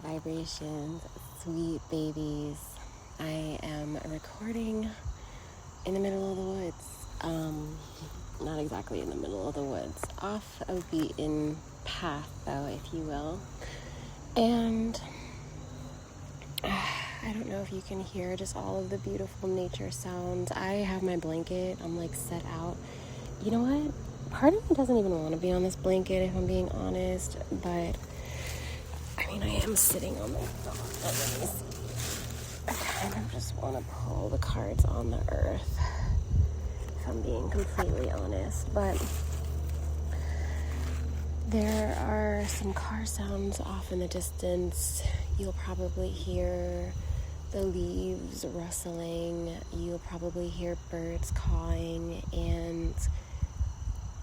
vibrations, sweet babies. I am recording in the middle of the woods. Not exactly in the middle of the woods, off a beaten path, though, if you will. And I don't know if you can hear just all of the beautiful nature sounds. I have my blanket. I'm like set out. You know what? Part of me doesn't even want to be on this blanket, if I'm being honest, but I mean, I am sitting on the let me see. I kind of just want to pull the cards on the earth, if I'm being completely honest. But there are some car sounds off in the distance. You'll probably hear the leaves rustling. You'll probably hear birds cawing, and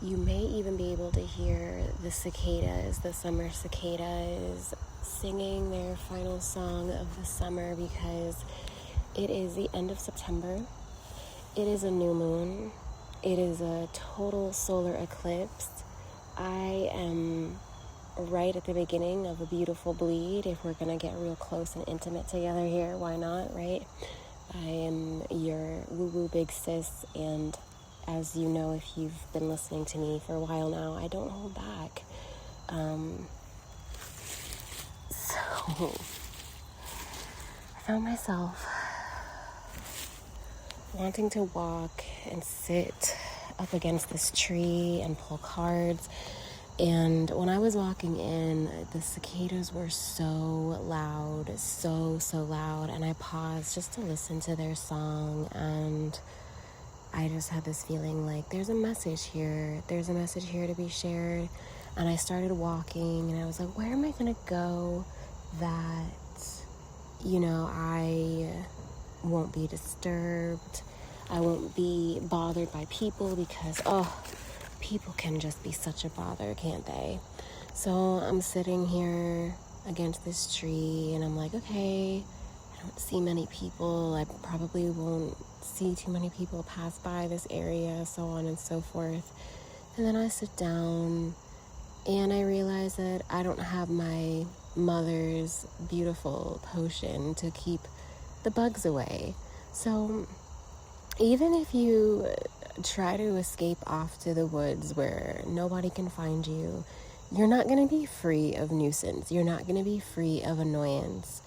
you may even be able to hear the cicadas, the summer cicadas, singing their final song of the summer, because it is the end of September. It is a new moon. It is a total solar eclipse. I am right at the beginning of a beautiful bleed. If we're going to get real close and intimate together here, why not, right? I am your woo-woo big sis, and as you know, if you've been listening to me for a while now, I don't hold back. So I found myself wanting to walk and sit up against this tree and pull cards. And when I was walking in, the cicadas were so loud, so loud. And I paused just to listen to their song, and I just had this feeling like there's a message here. There's a message here to be shared. And I started walking, and I was like, where am I going to go that, I won't be disturbed. I won't be bothered by people, because, people can just be such a bother, can't they? So I'm sitting here against this tree, and I'm like, okay, I don't see many people. I probably won't see too many people pass by this area, so on and so forth. And then I sit down, and I realize that I don't have my mother's beautiful potion to keep the bugs away. So even if you try to escape off to the woods where nobody can find you, you're not going to be free of nuisance. You're not going to be free of annoyance.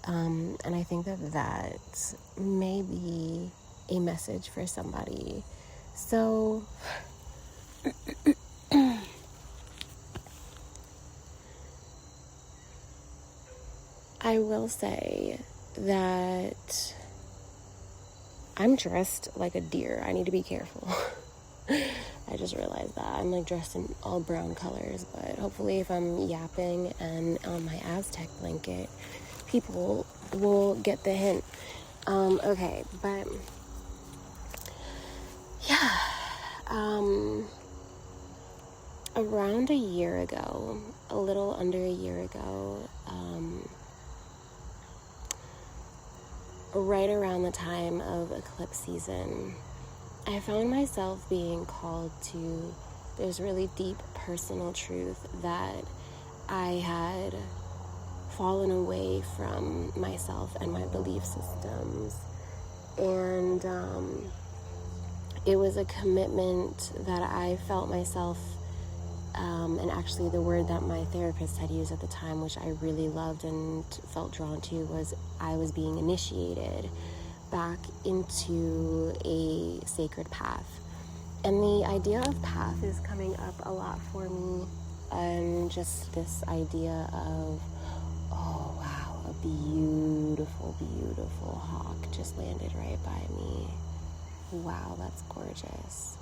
And I think that may be a message for somebody. So I will say that I'm dressed like a deer. I need to be careful. I just realized that. I'm like dressed in all brown colors, but hopefully if I'm yapping and on my Aztec blanket, people will get the hint. Okay, but yeah, around a year ago, a little under a year ago, right around the time of eclipse season, I found myself being called to this really deep personal truth that I had fallen away from myself and my belief systems. And it was a commitment that I felt myself, and actually the word that my therapist had used at the time, which I really loved and felt drawn to, was I was being initiated back into a sacred path. And the idea of path is coming up a lot for me, and just this idea of, oh wow, a beautiful hawk just landed right by me. Wow, that's gorgeous.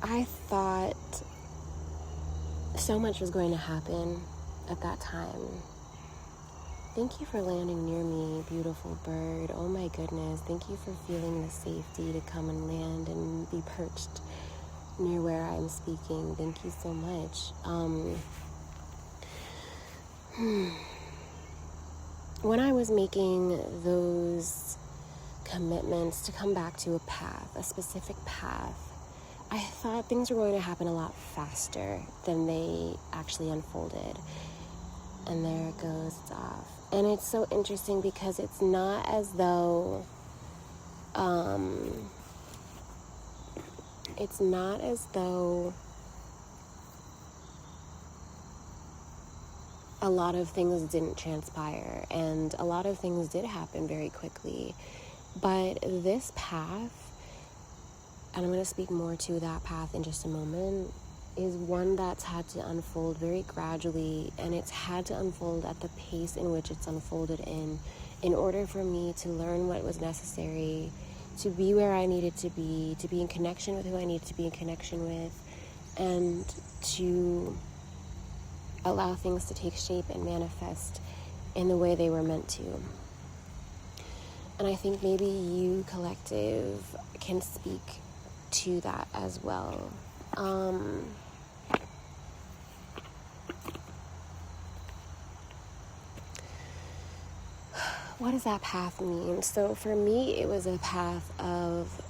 I thought so much was going to happen at that time. Thank you for landing near me, beautiful bird. Oh my goodness. Thank you for feeling the safety to come and land and be perched near where I'm speaking. Thank you so much. When I was making those commitments to come back to a path, a specific path. I thought things were going to happen a lot faster than they actually unfolded. And there it goes, it's off. And it's so interesting because it's not as though, a lot of things didn't transpire, and a lot of things did happen very quickly. But this path, and I'm going to speak more to that path in just a moment, is one that's had to unfold very gradually, and it's had to unfold at the pace in which it's unfolded in order for me to learn what was necessary, to be where I needed to be in connection with who I needed to be in connection with, and to allow things to take shape and manifest in the way they were meant to. And I think maybe you, collective, can speak to that as well. What does that path mean? So for me, it was a path of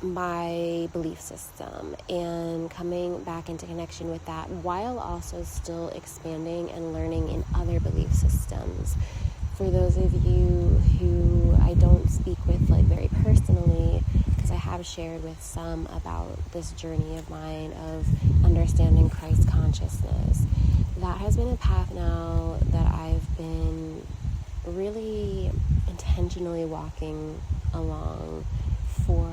my belief system and coming back into connection with that, while also still expanding and learning in other belief systems. For those of you who I don't speak with like very personally, because I have shared with some about this journey of mine of understanding Christ consciousness, that has been a path now that I've been really intentionally walking along for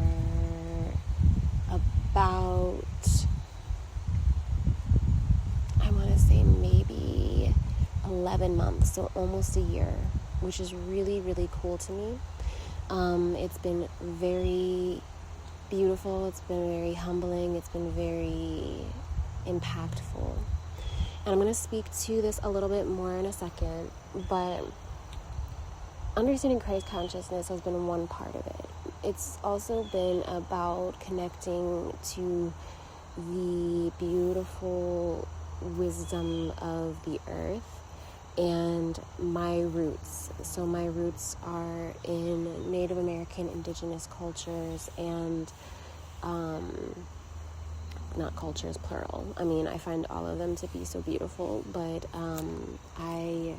about, I want to say maybe 11 months, so almost a year, which is really, really cool to me. It's been very beautiful, it's been very humbling, it's been very impactful. And I'm going to speak to this a little bit more in a second, but understanding Christ consciousness has been one part of it. It's also been about connecting to the beautiful wisdom of the earth and my roots. So my roots are in Native American indigenous cultures and not cultures plural. I mean, I find all of them to be so beautiful, but I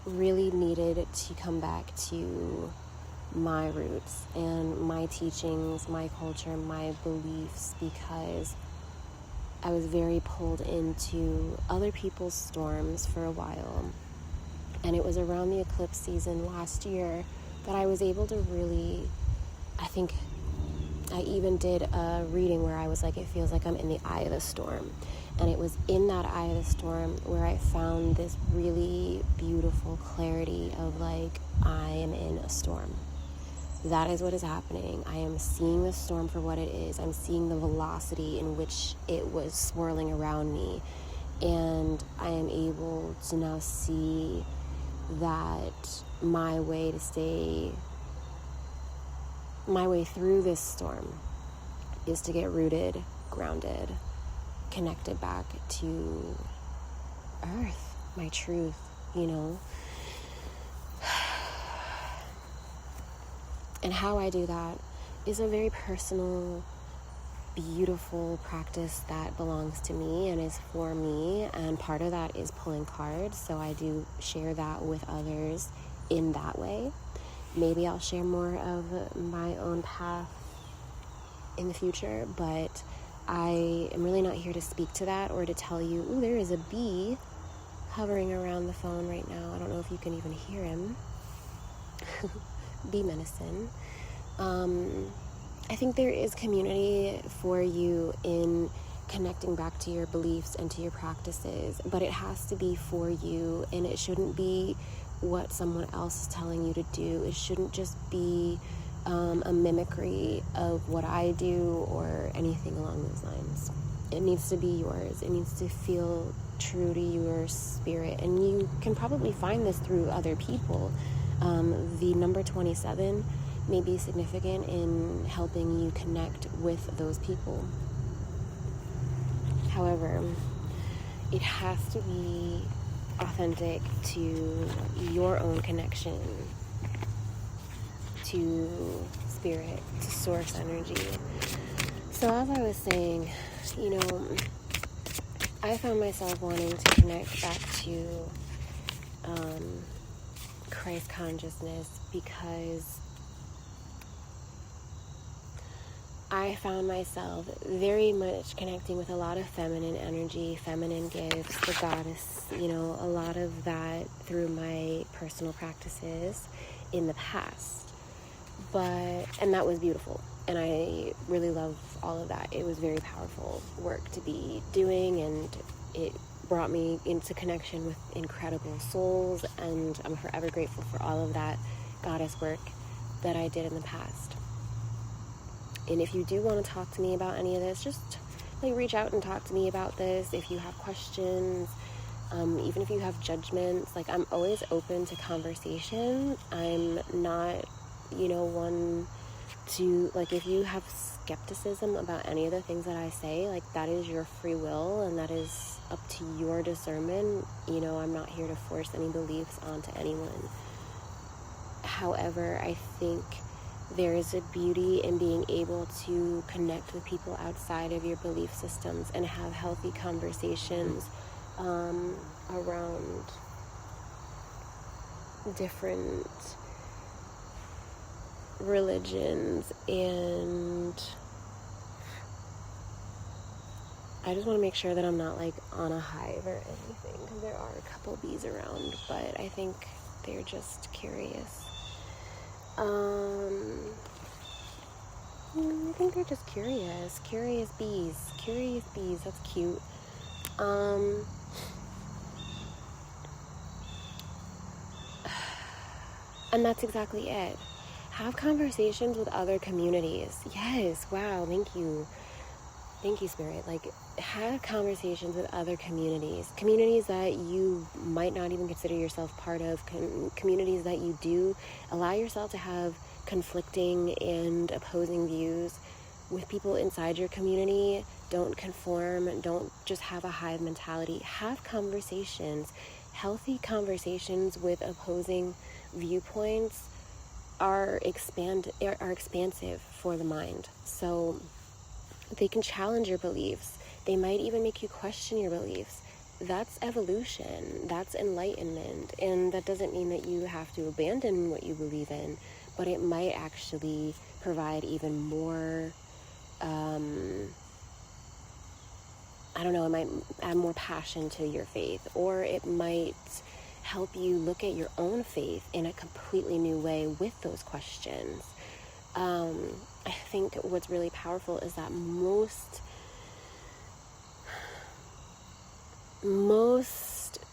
really needed to come back to my roots and my teachings, my culture, my beliefs, because I was very pulled into other people's storms for a while. And it was around the eclipse season last year that I was able to really, I think I even did a reading where I was like, it feels like I'm in the eye of the storm. And it was in that eye of the storm where I found this really beautiful clarity of like, I am in a storm. That is what is happening. I am seeing the storm for what it is. I'm seeing the velocity in which it was swirling around me. And I am able to now see that my way through this storm is to get rooted, grounded, connected back to earth, my truth, you know. And how I do that is a very personal, beautiful practice that belongs to me and is for me, and part of that is pulling cards, so I do share that with others in that way. Maybe I'll share more of my own path in the future, but I am really not here to speak to that or to tell you, ooh, there is a bee hovering around the phone right now. I don't know if you can even hear him. Bee medicine. I think there is community for you in connecting back to your beliefs and to your practices, but it has to be for you, and it shouldn't be what someone else is telling you to do. It shouldn't just be a mimicry of what I do or anything along those lines. It needs to be yours. It needs to feel true to your spirit, and you can probably find this through other people. The number 27 may be significant in helping you connect with those people. However, it has to be authentic to your own connection to spirit, to source energy. So as I was saying, you know, I found myself wanting to connect back to Christ consciousness because I found myself very much connecting with a lot of feminine energy, feminine gifts, the goddess, you know, a lot of that through my personal practices in the past. And that was beautiful. And I really love all of that. It was very powerful work to be doing, and it brought me into connection with incredible souls, and I'm forever grateful for all of that goddess work that I did in the past. And if you do want to talk to me about any of this, just like reach out and talk to me about this. If you have questions, even if you have judgments, like I'm always open to conversation. I'm not, you know, one to, like, if you have skepticism about any of the things that I say, like, that is your free will and that is up to your discernment. You know, I'm not here to force any beliefs onto anyone. However, I think there is a beauty in being able to connect with people outside of your belief systems and have healthy conversations around different religions. And I just want to make sure that I'm not like on a hive or anything, because there are a couple bees around, but I think they're just curious. I think they're just curious bees, that's cute. And that's exactly it. Have conversations with other communities. Yes, wow, thank you, Spirit. Like, have conversations with other communities that you might not even consider yourself part of, communities that you do. Allow yourself to have conflicting and opposing views with people inside your community. Don't conform. Don't just have a hive mentality. Have conversations. Healthy conversations with opposing viewpoints are expansive for the mind. So they can challenge your beliefs. They might even make you question your beliefs. That's evolution. That's enlightenment. And that doesn't mean that you have to abandon what you believe in, but it might actually provide even more, it might add more passion to your faith, or it might help you look at your own faith in a completely new way with those questions. I think what's really powerful is that most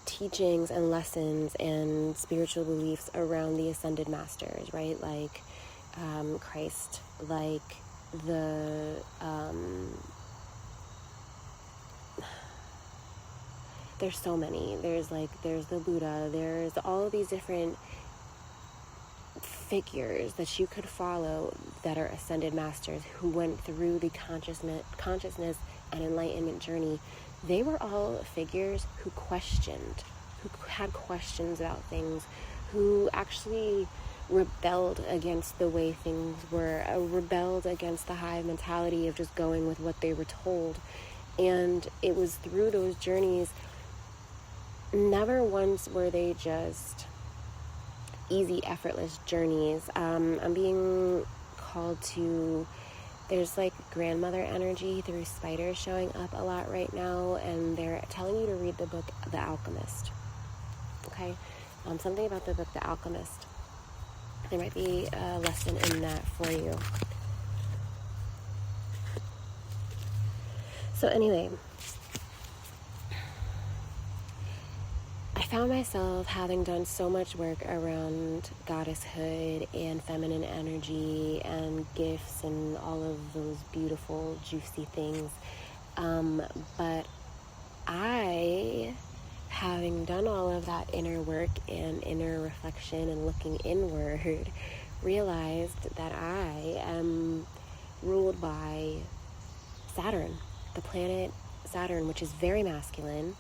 teachings and lessons and spiritual beliefs around the ascended masters, right? Like Christ, like the there's so many. There's the Buddha. There's all of these different figures that you could follow that are ascended masters who went through the consciousness and enlightenment journey. They were all figures who had questions about things, who actually rebelled against the way things were, rebelled against the hive mentality of just going with what they were told. And it was through those journeys, never once were they just easy, effortless journeys. I'm being called to, there's like grandmother energy through spiders showing up a lot right now, and they're telling you to read the book The Alchemist. Okay? Something about the book The Alchemist. There might be a lesson in that for you. So anyway, I found myself having done so much work around goddesshood and feminine energy and gifts and all of those beautiful, juicy things. But I, having done all of that inner work and inner reflection and looking inward, realized that I am ruled by Saturn, the planet Saturn, which is very masculine,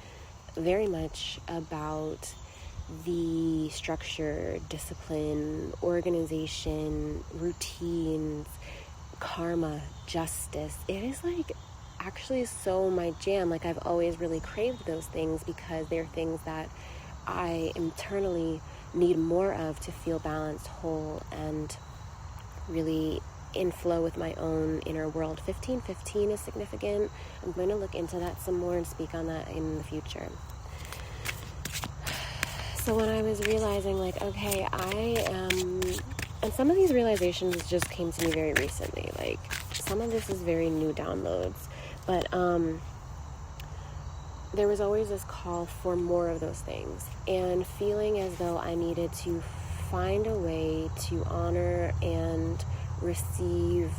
very much about the structure, discipline, organization, routines, karma, justice. It is like actually so my jam. Like I've always really craved those things because they're things that I internally need more of to feel balanced, whole, and really in flow with my own inner world. 1515 is significant. I'm going to look into that some more and speak on that in the future. So when I was realizing, like, okay, I am, and some of these realizations just came to me very recently. Like, some of this is very new downloads, but there was always this call for more of those things, and feeling as though I needed to find a way to honor and receive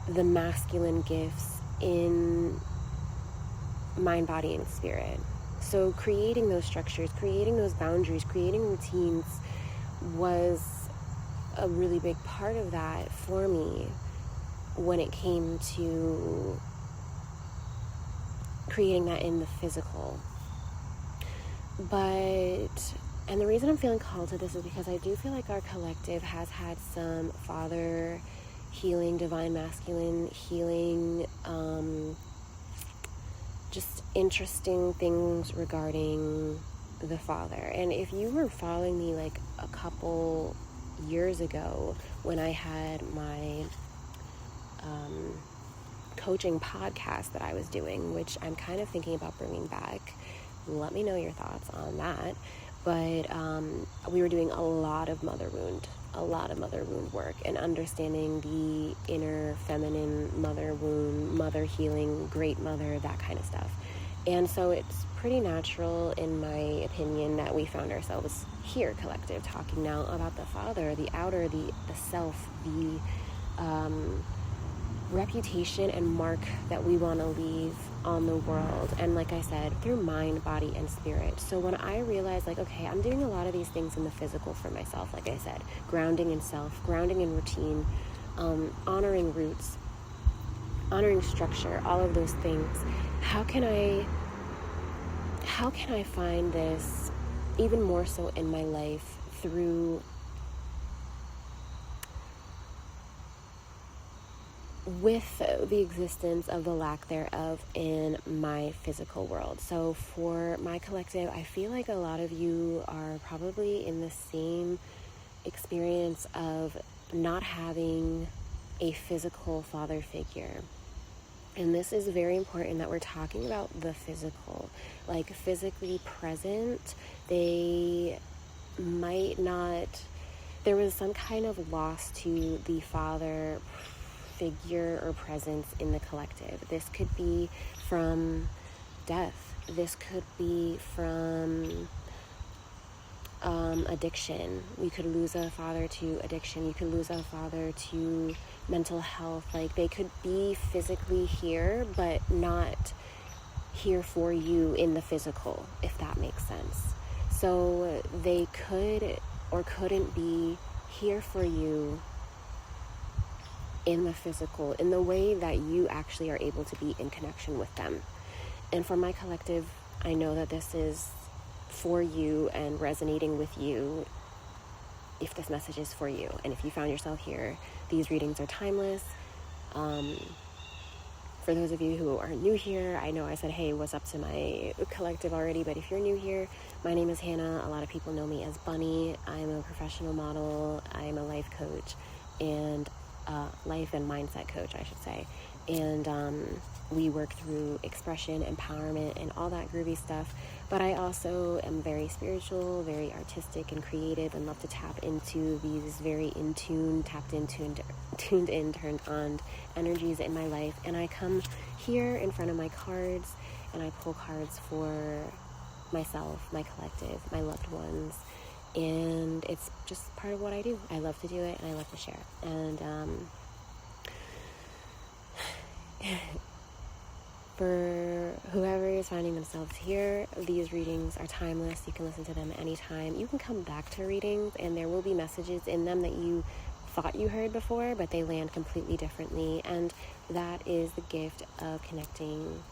the masculine gifts in mind, body, and spirit. So creating those structures, creating those boundaries, creating routines was a really big part of that for me when it came to creating that in the physical. And the reason I'm feeling called to this is because I do feel like our collective has had some father healing, divine masculine healing, just interesting things regarding the father. And if you were following me like a couple years ago when I had my coaching podcast that I was doing, which I'm kind of thinking about bringing back, let me know your thoughts on that. But we were doing a lot of mother wound work and understanding the inner feminine mother wound, mother healing, great mother, that kind of stuff. And so it's pretty natural, in my opinion, that we found ourselves here, collective, talking now about the father, the outer, the self, the reputation and mark that we want to leave on the world. And like I said, through mind, body, and spirit. So when I realized, like, okay, I'm doing a lot of these things in the physical for myself, like I said, grounding in self, grounding in routine, honoring roots, honoring structure, all of those things. How can I find this even more so in my life through with the existence of the lack thereof in my physical world? So for my collective, I feel like a lot of you are probably in the same experience of not having a physical father figure. And this is very important that we're talking about the physical, like physically present. They might not, there was some kind of loss to the father figure or presence in the collective. This could be from death. This could be from addiction. We could lose a father to addiction. You could lose a father to mental health. Like, they could be physically here, but not here for you in the physical, if that makes sense. So they could or couldn't be here for you in the physical, in the way that you actually are able to be in connection with them. And for my collective, I know that this is for you and resonating with you if this message is for you. And if you found yourself here, these readings are timeless. For those of you who are new here, I know I said, hey, what's up to my collective already, but if you're new here, my name is Hannah. A lot of people know me as Bunny. I'm a professional model. I'm a life coach and life and mindset coach, I should say. And we work through expression, empowerment, and all that groovy stuff. But I also am very spiritual, very artistic and creative, and love to tap into these very in tune, tapped into, and tuned in, turned on energies in my life. And I come here in front of my cards and I pull cards for myself, my collective, my loved ones. And it's just part of what I do. I love to do it and I love to share it. And for whoever is finding themselves here, these readings are timeless. You can listen to them anytime. You can come back to readings and there will be messages in them that you thought you heard before, but they land completely differently. And that is the gift of connecting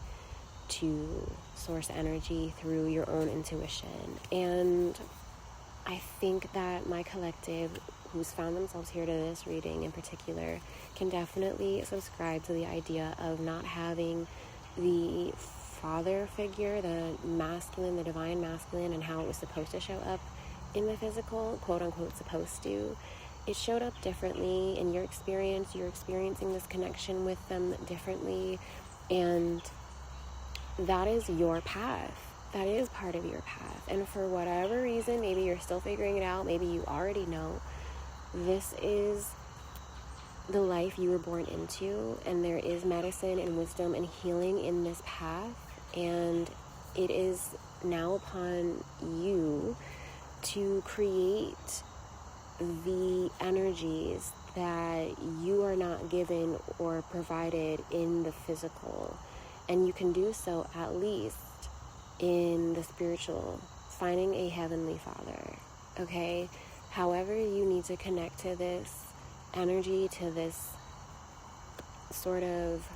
to source energy through your own intuition. And I think that my collective, who's found themselves here to this reading in particular, can definitely subscribe to the idea of not having the father figure, the masculine, the divine masculine, and how it was supposed to show up in the physical, quote unquote supposed to. It showed up differently in your experience. You're experiencing this connection with them differently, and that is your path. That is part of your path. And for whatever reason, maybe you're still figuring it out, maybe you already know, this is the life you were born into, and there is medicine and wisdom and healing in this path, and it is now upon you to create the energies that you are not given or provided in the physical. And you can do so at least in the spiritual, finding a heavenly father, okay? However you need to connect to this energy, to this sort of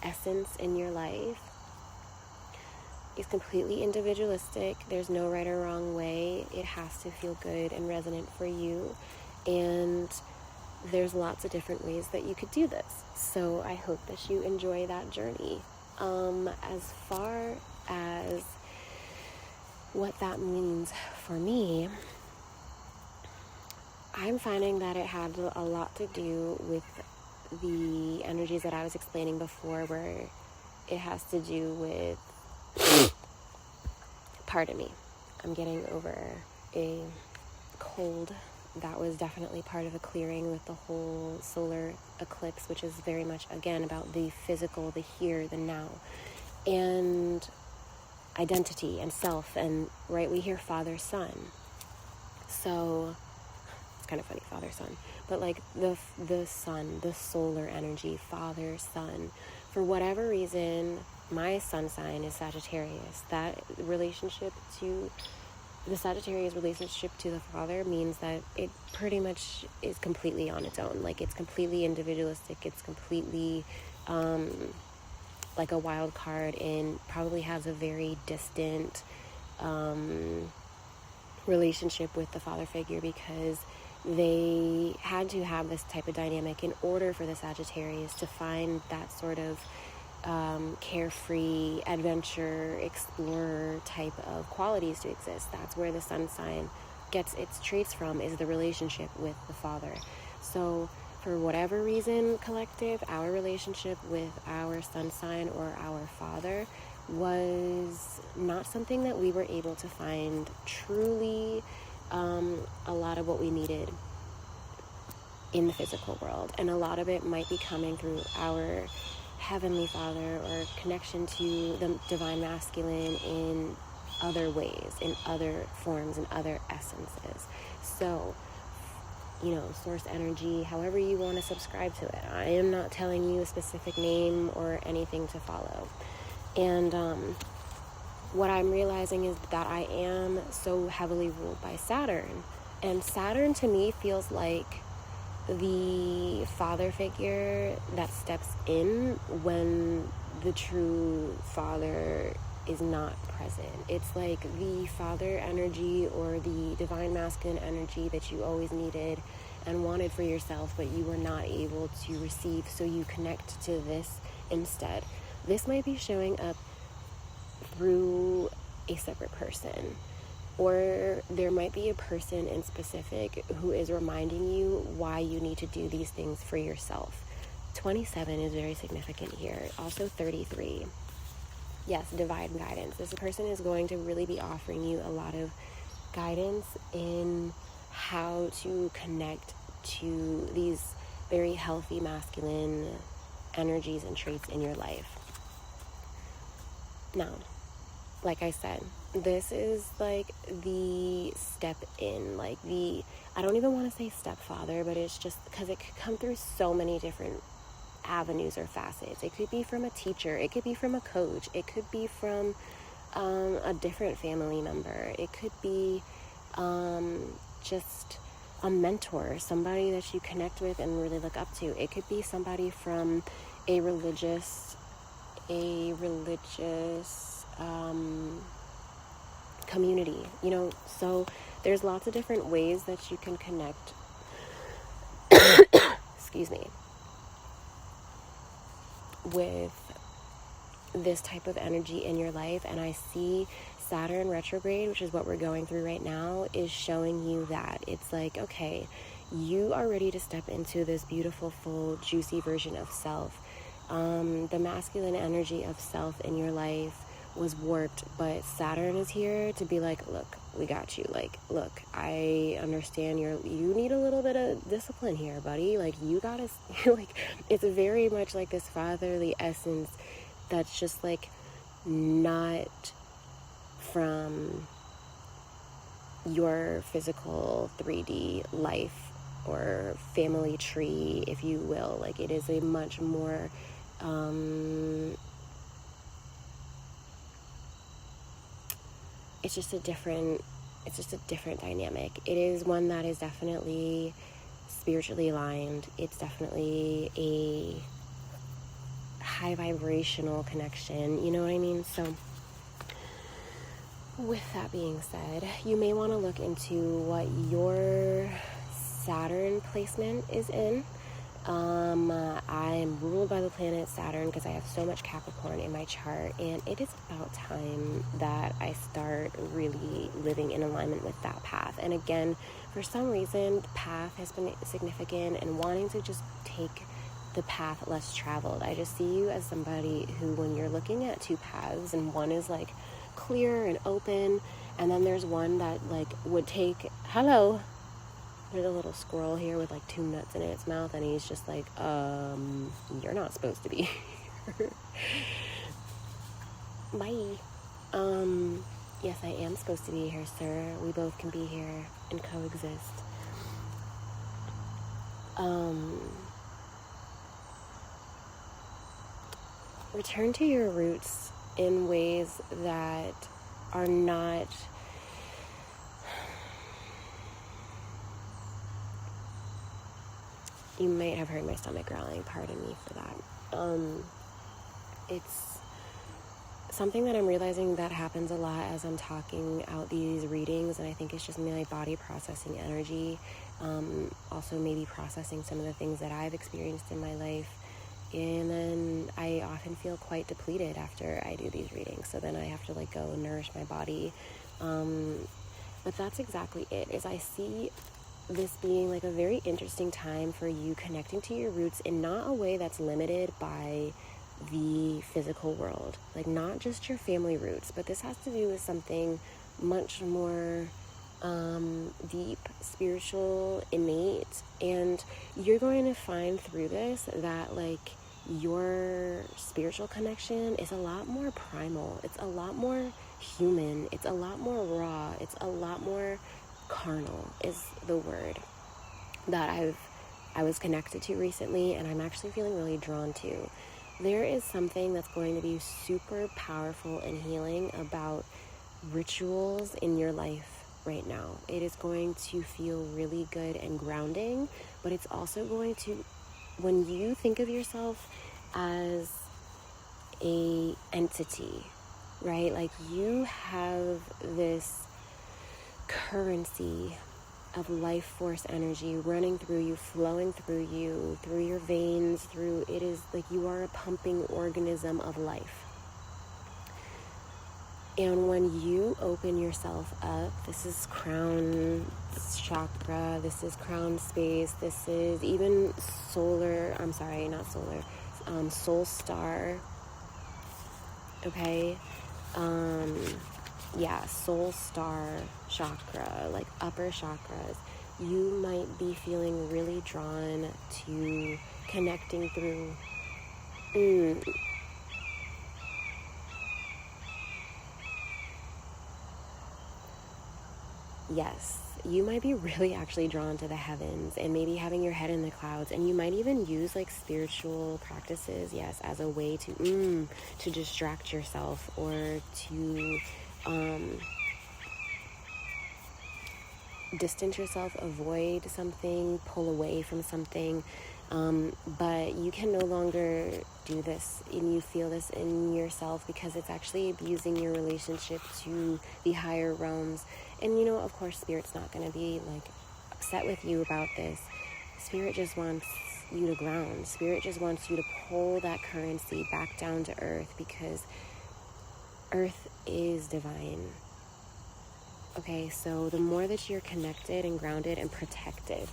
essence in your life, is completely individualistic. There's no right or wrong way. It has to feel good and resonant for you. And there's lots of different ways that you could do this. So I hope that you enjoy that journey. As far as what that means for me, I'm finding that it had a lot to do with the energies that I was explaining before, where it has to do with pardon me, I'm getting over a cold. That was definitely part of a clearing with the whole solar eclipse, which is very much, again, about the physical, the here, the now, and identity and self. And right, we hear father, son. So it's kind of funny, father, son, but like the sun, the solar energy, father, son. For whatever reason, my sun sign is Sagittarius. That relationship to the Sagittarius relationship to the father means that it pretty much is completely on its own. Like, it's completely individualistic. It's completely like a wild card, and probably has a very distant relationship with the father figure, because they had to have this type of dynamic in order for the Sagittarius to find that sort of carefree, adventure, explorer type of qualities to exist. That's where the sun sign gets its traits from, is the relationship with the father. So for whatever reason, collective, our relationship with our sun sign or our father was not something that we were able to find truly a lot of what we needed in the physical world. And a lot of it might be coming through our Heavenly Father or connection to the divine masculine in other ways, in other forms, in other essences. So, source energy, however you want to subscribe to it. I am not telling you a specific name or anything to follow. And what I'm realizing is that I am so heavily ruled by Saturn. And Saturn to me feels like the father figure that steps in when the true father is not present. It's like the father energy or the divine masculine energy that you always needed and wanted for yourself, but you were not able to receive, so you connect to this instead. This might be showing up through a separate person, or there might be a person in specific who is reminding you why you need to do these things for yourself. 27 is very significant here. Also 33. Yes, divine guidance. This person is going to really be offering you a lot of guidance in how to connect to these very healthy masculine energies and traits in your life. Now, like I said, this is like the step in, like I don't even want to say stepfather, but it's just because it could come through so many different avenues or facets. It could be from a teacher, it could be from a coach, it could be from a different family member, it could be just a mentor, somebody that you connect with and really look up to. It could be somebody from a religious a religious community, you know, so there's lots of different ways that you can connect excuse me, with this type of energy in your life. And I see Saturn retrograde, which is what we're going through right now, is showing you that it's like, okay, you are ready to step into this beautiful, full, juicy version of self. The masculine energy of self in your life was warped, but Saturn is here to be like, look, we got you. Like, look, I understand you need a little bit of discipline here, buddy. Like, you gotta, like, it's very much like this fatherly essence that's just like not from your physical 3D life or family tree, if you will. Like, it is a much more it's just a different dynamic. It is one that is definitely spiritually aligned. It's definitely a high vibrational connection, you know what I mean? So with that being said, you may want to look into what your Saturn placement is in. I'm ruled by the planet Saturn because I have so much Capricorn in my chart, and it is about time that I start really living in alignment with that path. And again, for some reason, the path has been significant and wanting to just take the path less traveled. I just see you as somebody who, when you're looking at two paths, and one is like clear and open, and then there's one that like would take, hello, there's a little squirrel here with like 2 nuts in its mouth, and he's just like, you're not supposed to be here. Bye. Yes, I am supposed to be here, sir. We both can be here and coexist. Return to your roots in ways that are not you might have heard my stomach growling, pardon me for that. It's something that I'm realizing that happens a lot as I'm talking out these readings, and I think it's just my body processing energy, also maybe processing some of the things that I've experienced in my life. And then I often feel quite depleted after I do these readings, so then I have to like go and nourish my body. But that's exactly it, is I see this being like a very interesting time for you connecting to your roots in not a way that's limited by the physical world, like not just your family roots, but this has to do with something much more deep, spiritual, innate. And you're going to find through this that like your spiritual connection is a lot more primal, it's a lot more human, it's a lot more raw, it's a lot more carnal is the word that I was connected to recently, and I'm actually feeling really drawn to. There is something that's going to be super powerful and healing about rituals in your life right now. It is going to feel really good and grounding, but it's also going to, when you think of yourself as a entity, right? Like you have this currency of life force energy running through you, flowing through you, through your veins, through, it is like you are a pumping organism of life. And when you open yourself up, this is crown chakra, this is crown space, this is even soul star, okay? Soul star chakra, like upper chakras, you might be feeling really drawn to connecting through yes, you might be really actually drawn to the heavens and maybe having your head in the clouds, and you might even use like spiritual practices, yes, as a way to distract yourself or to distance yourself, avoid something, pull away from something. But you can no longer do this, and you feel this in yourself because it's actually abusing your relationship to the higher realms. And you know, of course, Spirit's not going to be like upset with you about this. Spirit just wants you to ground. Spirit just wants you to pull that currency back down to earth, because earth is divine. Okay, so the more that you're connected and grounded and protected,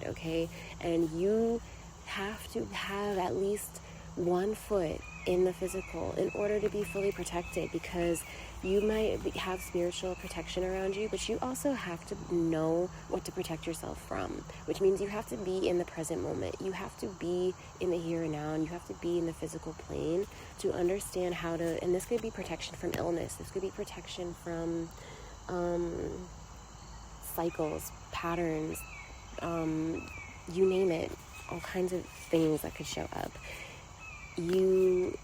okay, and you have to have at least 1 foot in the physical in order to be fully protected, because you might have spiritual protection around you, but you also have to know what to protect yourself from, which means you have to be in the present moment. You have to be in the here and now, and you have to be in the physical plane to understand how to, and this could be protection from illness, this could be protection from cycles, patterns, you name it, all kinds of things that could show up. You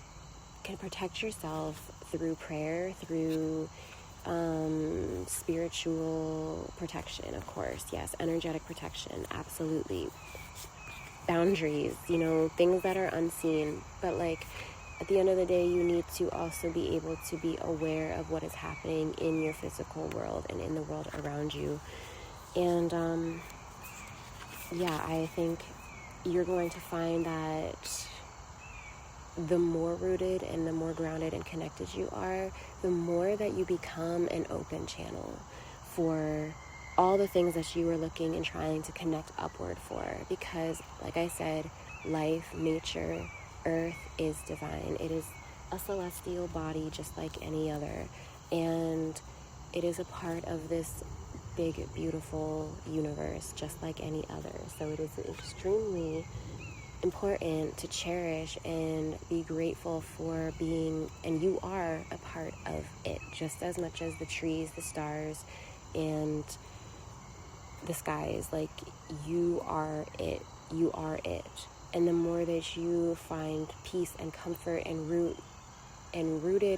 can protect yourself through prayer, through spiritual protection, of course, yes, energetic protection, absolutely. Boundaries, you know, things that are unseen, but like at the end of the day, you need to also be able to be aware of what is happening in your physical world and in the world around you. And yeah, I think you're going to find that the more rooted and the more grounded and connected you are, the more that you become an open channel for all the things that you were looking and trying to connect upward for. Because, like I said, life, nature, earth is divine. It is a celestial body just like any other. And it is a part of this big, beautiful universe just like any other. So it is extremely important to cherish and be grateful for being, and you are a part of it just as much as the trees, the stars, and the skies. Like, you are it. And the more that you find peace and comfort and rooted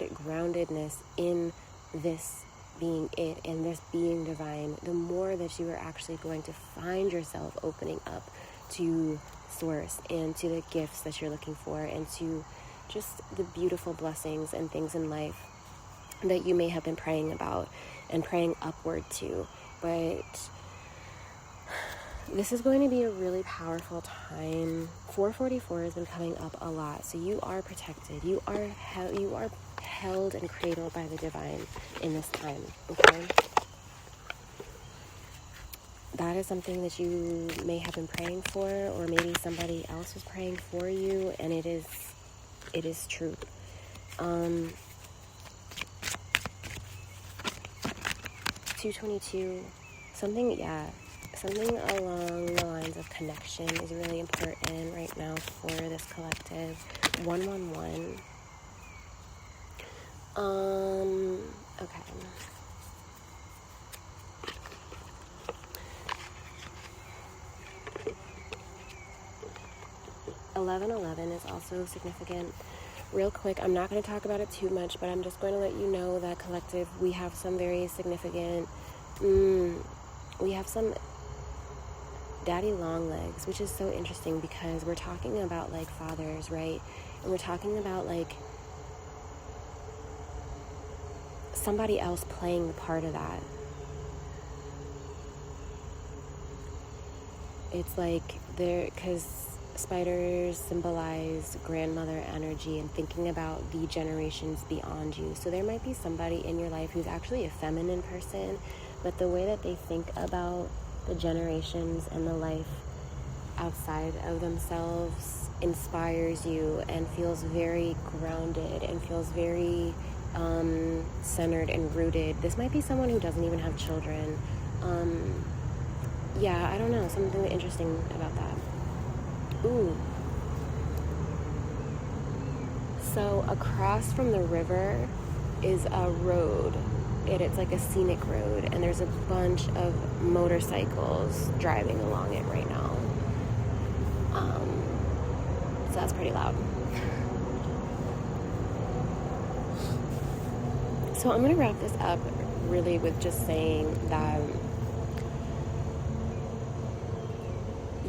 groundedness in this being it and this being divine, the more that you are actually going to find yourself opening up to source and to the gifts that you're looking for, and to just the beautiful blessings and things in life that you may have been praying about and praying upward to. But this is going to be a really powerful time. 444 has been coming up a lot, so you are protected. You are held and cradled by the divine in this time, okay? That is something that you may have been praying for, or maybe somebody else was praying for you, and it is true. 222, something along the lines of connection is really important right now for this collective. 111. Okay. 1111 is also significant. Real quick, I'm not going to talk about it too much, but I'm just going to let you know that collective, we have some very significant, we have some daddy long legs, which is so interesting because we're talking about like fathers, right? And we're talking about like somebody else playing the part of that. It's like because spiders symbolize grandmother energy and thinking about the generations beyond you. So there might be somebody in your life who's actually a feminine person, but the way that they think about the generations and the life outside of themselves inspires you and feels very grounded and feels very centered and rooted. This might be someone who doesn't even have children. Yeah, I don't know, something interesting about that. Ooh. So across from the river is a road. It's like a scenic road, and there's a bunch of motorcycles driving along it right now. So that's pretty loud. So I'm going to wrap this up really with just saying that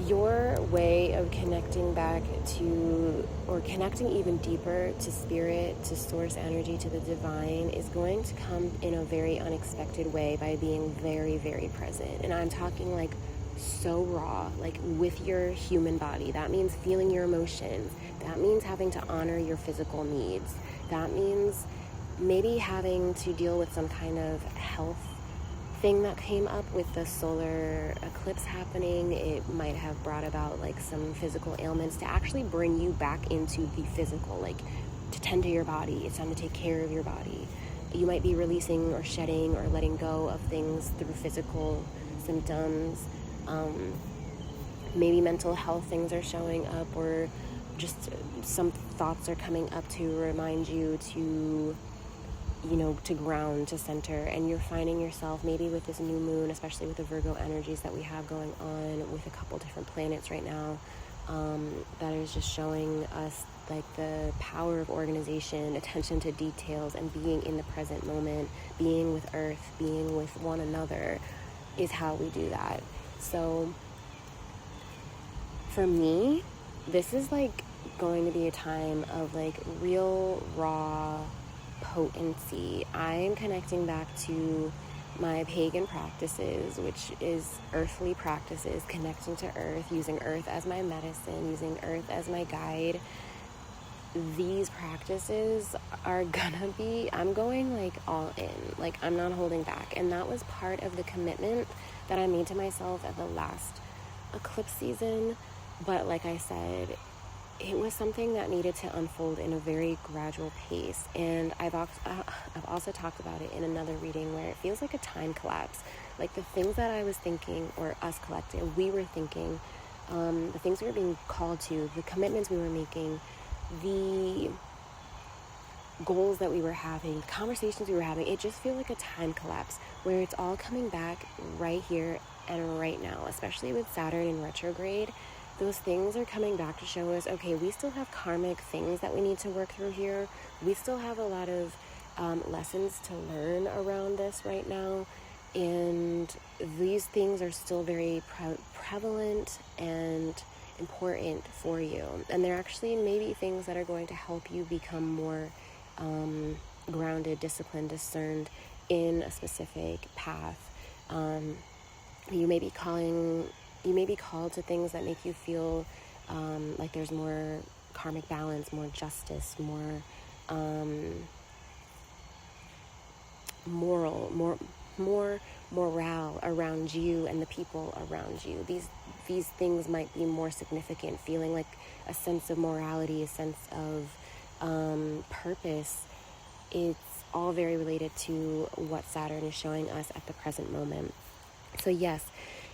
your way of connecting back to, or connecting even deeper to spirit, to source energy, to the divine, is going to come in a very unexpected way by being very, very present. And I'm talking like so raw, like with your human body. That means feeling your emotions. That means having to honor your physical needs. That means maybe having to deal with some kind of health thing that came up with the solar eclipse happening. It might have brought about like some physical ailments to actually bring you back into the physical, like to tend to your body. It's time to take care of your body. You might be releasing or shedding or letting go of things through physical symptoms. Maybe mental health things are showing up, or just some thoughts are coming up to remind you to, you know, to ground, to center. And you're finding yourself maybe with this new moon, especially with the Virgo energies that we have going on with a couple different planets right now, that is just showing us like the power of organization, attention to details, and being in the present moment, being with earth, being with one another is how we do that. So for me, this is like going to be a time of like real raw potency. I am connecting back to my pagan practices, which is earthly practices, connecting to earth, using earth as my medicine, using earth as my guide. These practices are gonna be, I'm going like all in, like I'm not holding back. And that was part of the commitment that I made to myself at the last eclipse season. But like I said, it was something that needed to unfold in a very gradual pace. And I've also talked about it in another reading where it feels like a time collapse. Like the things that I was thinking, or us collective, we were thinking, the things we were being called to, the commitments we were making, the goals that we were having, conversations we were having, it just feels like a time collapse where it's all coming back right here and right now, especially with Saturn in retrograde. Those things are coming back to show us, okay, we still have karmic things that we need to work through here. We still have a lot of lessons to learn around this right now. And these things are still very prevalent and important for you. And they're actually maybe things that are going to help you become more grounded, disciplined, discerned in a specific path. You may be called to things that make you feel like there's more karmic balance, more justice, more more morale around you and the people around you. These things might be more significant, feeling like a sense of morality, a sense of purpose. It's all very related to what Saturn is showing us at the present moment. So yes,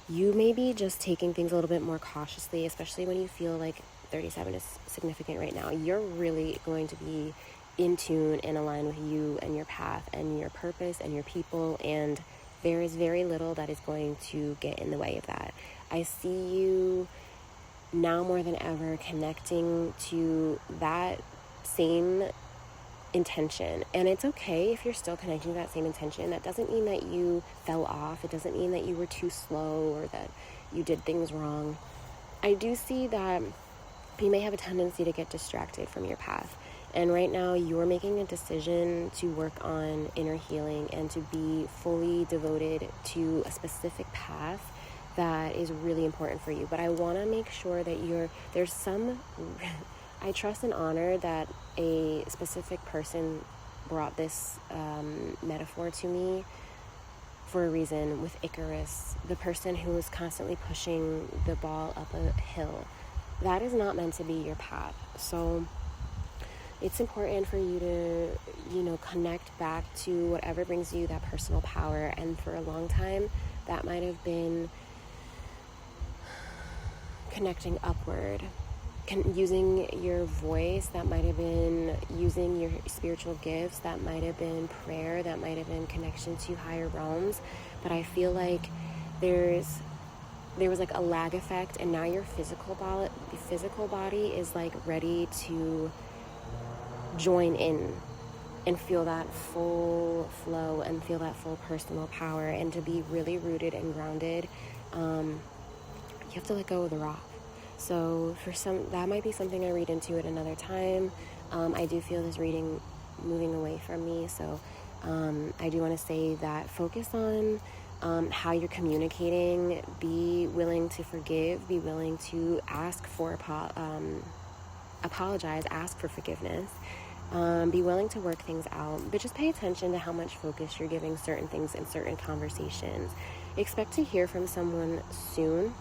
you may be just taking things a little bit more cautiously, especially when you feel like 37 is significant right now. You're really going to be in tune and aligned with you and your path and your purpose and your people, and there is very little that is going to get in the way of that. I see you now more than ever connecting to that same intention. And it's okay if you're still connecting to that same intention. That doesn't mean that you fell off. It doesn't mean that you were too slow or that you did things wrong. I do see that you may have a tendency to get distracted from your path. And right now you're making a decision to work on inner healing and to be fully devoted to a specific path that is really important for you. But I want to make sure that I trust and honor that a specific person brought this metaphor to me for a reason with Icarus, the person who was constantly pushing the ball up a hill. That is not meant to be your path. So it's important for you to, connect back to whatever brings you that personal power. And for a long time, that might have been connecting upward, using your voice, that might have been using your spiritual gifts, that might have been prayer, that might have been connection to higher realms. But I feel like there was like a lag effect, and now your physical body is like ready to join in and feel that full flow and feel that full personal power, and to be really rooted and grounded. have to let go of the rock. So for some, that might be something I read into at another time. I do feel this reading moving away from me, so I do want to say that focus on how you're communicating. Be willing to forgive, be willing to ask for apologize, ask for forgiveness, be willing to work things out, but just pay attention to how much focus you're giving certain things in certain conversations. Expect to hear from someone soon.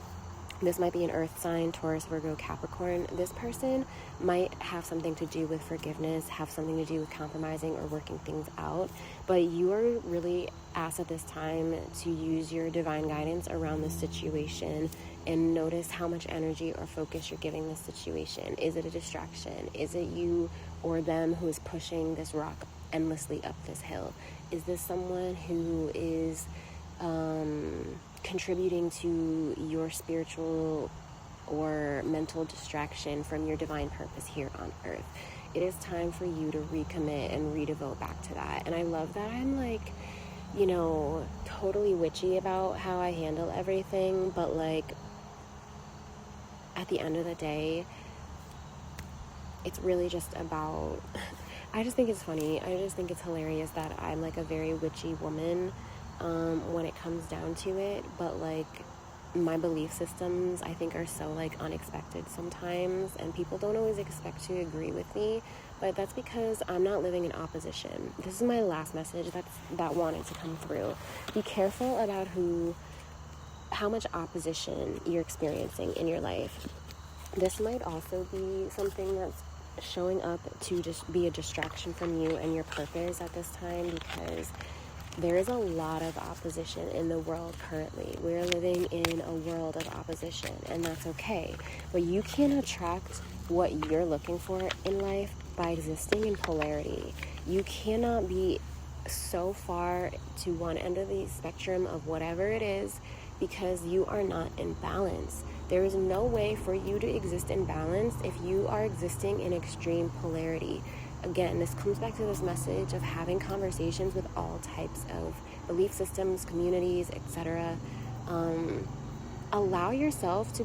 This might be an earth sign, Taurus, Virgo, Capricorn. This person might have something to do with forgiveness, have something to do with compromising or working things out. But you are really asked at this time to use your divine guidance around this situation and notice how much energy or focus you're giving this situation. Is it a distraction? Is it you or them who is pushing this rock endlessly up this hill? Is this someone who is contributing to your spiritual or mental distraction from your divine purpose here on earth? It is time for you to recommit and redevote back to that. And I love that I'm like, totally witchy about how I handle everything, but like at the end of the day, it's really just about I just think it's funny. I just think it's hilarious that I'm like a very witchy woman when it comes down to it, but like my belief systems I think are so like unexpected sometimes, and people don't always expect to agree with me, but that's because I'm not living in opposition. This is my last message that wanted to come through. Be careful about how much opposition you're experiencing in your life. This might also be something that's showing up to just be a distraction from you and your purpose at this time, because there is a lot of opposition in the world currently. We're living in a world of opposition, and that's okay. But you can attract what you're looking for in life by existing in polarity. You cannot be so far to one end of the spectrum of whatever it is, because you are not in balance. There is no way for you to exist in balance if you are existing in extreme polarity. Again, this comes back to this message of having conversations with all types of belief systems, communities, etc. Allow yourself to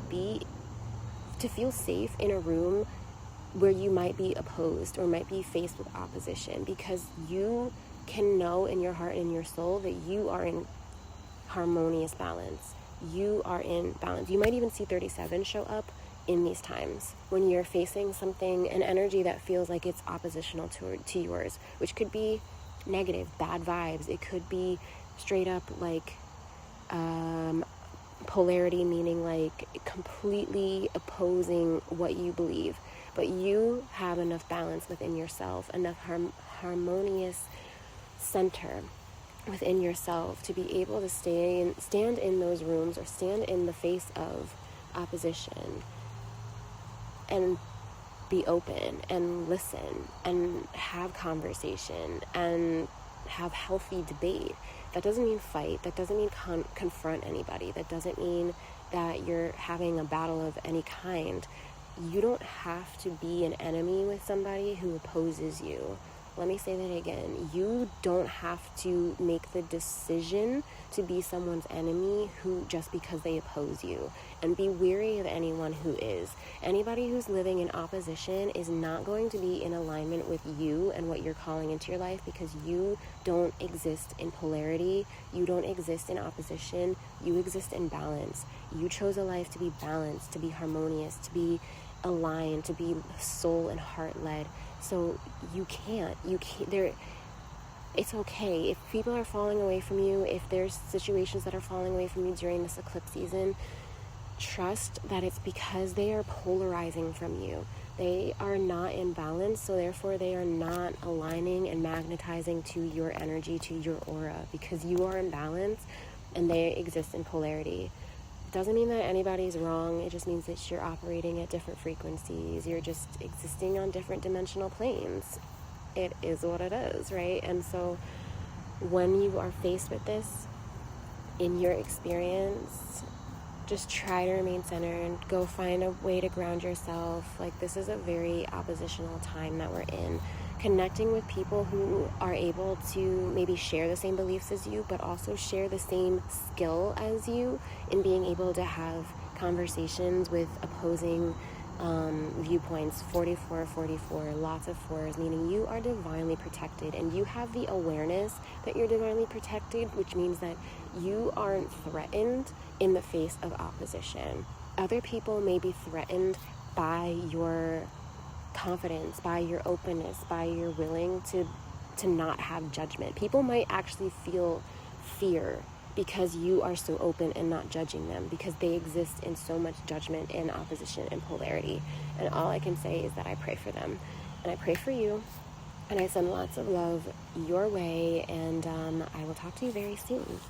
feel safe in a room where you might be opposed or might be faced with opposition, because you can know in your heart and in your soul that you are in harmonious balance. You are in balance. You might even see 37 show up in these times when you're facing something, an energy that feels like it's oppositional to yours, which could be negative, bad vibes. It could be straight up like polarity, meaning like completely opposing what you believe. But you have enough balance within yourself, enough harmonious center within yourself to be able to stand in those rooms or stand in the face of opposition and be open and listen and have conversation and have healthy debate. That doesn't mean fight. That doesn't mean confront anybody. That doesn't mean that you're having a battle of any kind. You don't have to be an enemy with somebody who opposes you. Let me say that again. You don't have to make the decision to be someone's enemy just because they oppose you. And be wary of anyone who is. Anybody who's living in opposition is not going to be in alignment with you and what you're calling into your life, because you don't exist in polarity. You don't exist in opposition. You exist in balance. You chose a life to be balanced, to be harmonious, to be aligned, to be soul and heart led. So it's okay if people are falling away from you, if there's situations that are falling away from you during this eclipse season. Trust that it's because they are polarizing from you. They are not in balance, so therefore they are not aligning and magnetizing to your energy, to your aura, because you are in balance and they exist in polarity. Doesn't mean that anybody's wrong. It just means that you're operating at different frequencies. You're just existing on different dimensional planes. It is what it is, right? And so when you are faced with this in your experience, just try to remain centered and go find a way to ground yourself. Like, this is a very oppositional time that we're in. Connecting with people who are able to maybe share the same beliefs as you, but also share the same skill as you in being able to have conversations with opposing viewpoints, 44, 44, lots of fours, meaning you are divinely protected, and you have the awareness that you're divinely protected, which means that you aren't threatened in the face of opposition. Other people may be threatened by your confidence, by your openness, by your willing to not have judgment. People might actually feel fear because you are so open and not judging them, because they exist in so much judgment and opposition and polarity. And all I can say is that I pray for them, and I pray for you, and I send lots of love your way, and I will talk to you very soon.